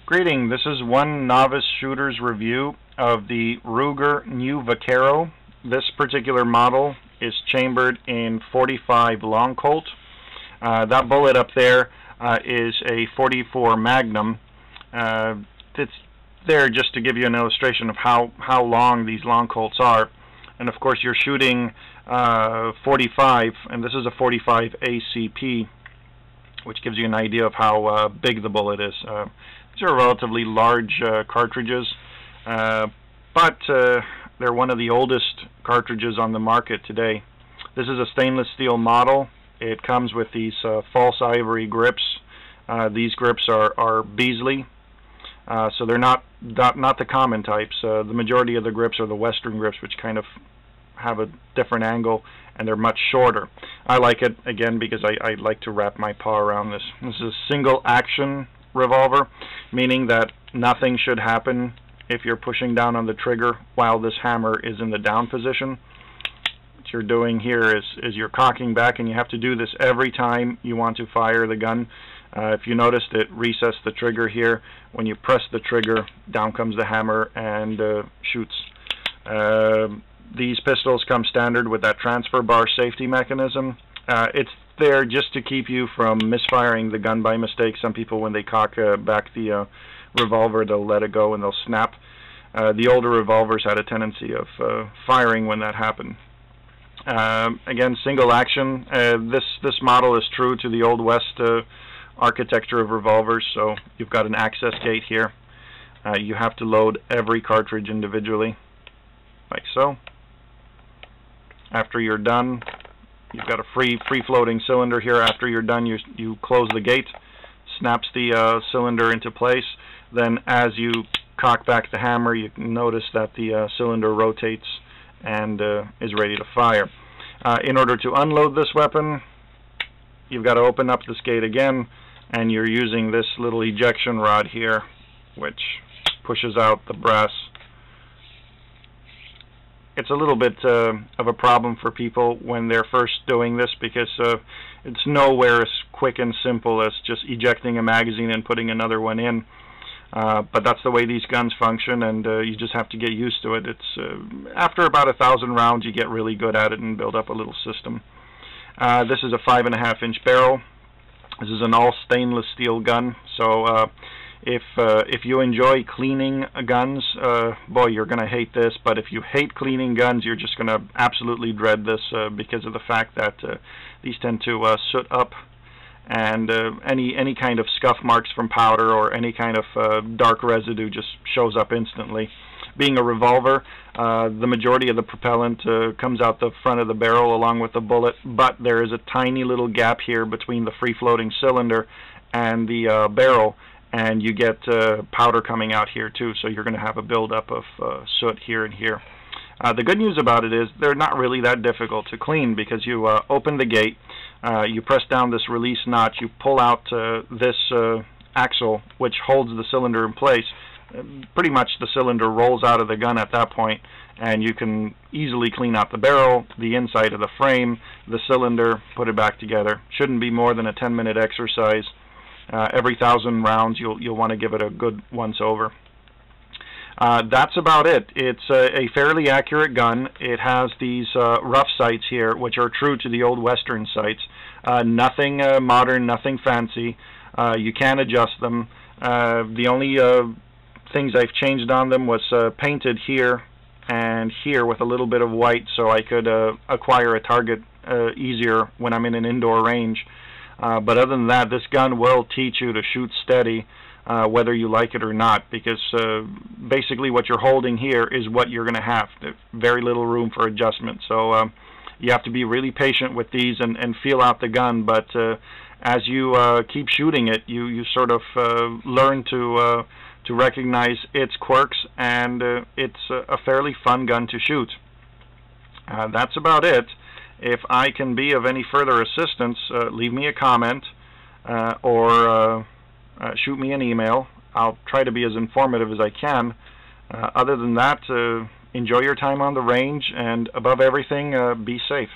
Greeting, this is one novice shooter's review of the Ruger new Vaquero. This particular model is chambered in .45 long Colt. That bullet up there is a .44 Magnum. It's there just to give you an illustration of how long these long Colts are. And of course you're shooting .45, and this is a .45 ACP, which gives you an idea of how big the bullet is. These are relatively large cartridges, but they're one of the oldest cartridges on the market today. This is a stainless steel model. It comes with these false ivory grips. These grips are Beasley, so they're not the common types. The majority of the grips are the Western grips, which kind of have a different angle, and they're much shorter. I like it, again, because I like to wrap my paw around this. This is a single action revolver, meaning that nothing should happen if you're pushing down on the trigger while this hammer is in the down position. What you're doing here is you're cocking back, and you have to do this every time you want to fire the gun. If you noticed, it recessed the trigger here. When you press the trigger, down comes the hammer and shoots. These pistols come standard with that transfer bar safety mechanism. It's there just to keep you from misfiring the gun by mistake. Some people, when they cock back the revolver, they'll let it go and they'll snap. The older revolvers had a tendency of firing when that happened. Again, single action. This model is true to the Old West architecture of revolvers, so you've got an access gate here. You have to load every cartridge individually, like so. After you're done, you've got a free-floating cylinder here. After you're done, you close the gate, snaps the cylinder into place. Then as you cock back the hammer, you can notice that the cylinder rotates and is ready to fire. In order to unload this weapon, you've got to open up this gate again, and you're using this little ejection rod here, which pushes out the brass. It's a little bit of a problem for people when they're first doing this, because it's nowhere as quick and simple as just ejecting a magazine and putting another one in. But that's the way these guns function, and you just have to get used to it. It's after about 1,000 rounds, you get really good at it and build up a little system. This is a 5.5-inch barrel. This is an all stainless steel gun, so if you enjoy cleaning guns, boy, you're going to hate this. But if you hate cleaning guns, you're just going to absolutely dread this because of the fact that these tend to soot up, and any kind of scuff marks from powder or any kind of dark residue just shows up instantly. Being a revolver, the majority of the propellant comes out the front of the barrel along with the bullet, but there is a tiny little gap here between the free-floating cylinder and the barrel, and you get powder coming out here too, so you're going to have a buildup of soot here and here. The good news about it is they're not really that difficult to clean, because you open the gate, you press down this release notch, you pull out this axle which holds the cylinder in place. Pretty much the cylinder rolls out of the gun at that point, and you can easily clean out the barrel, the inside of the frame, the cylinder, put it back together. Shouldn't be more than a 10-minute exercise. Every 1,000 rounds you'll want to give it a good once over. That's about it. It's a fairly accurate gun. It has these rough sights here, which are true to the old Western sights. Nothing modern, nothing fancy. You can adjust them. The only things I've changed on them was painted here and here with a little bit of white, so I could acquire a target easier when I'm in an indoor range. But other than that, this gun will teach you to shoot steady, whether you like it or not, because basically what you're holding here is what you're going to have. There's very little room for adjustment, so you have to be really patient with these and feel out the gun. But as you keep shooting it, you sort of learn to recognize its quirks, and it's a fairly fun gun to shoot. That's about it. If I can be of any further assistance, leave me a comment or shoot me an email. I'll try to be as informative as I can. Other than that, enjoy your time on the range, and above everything, be safe.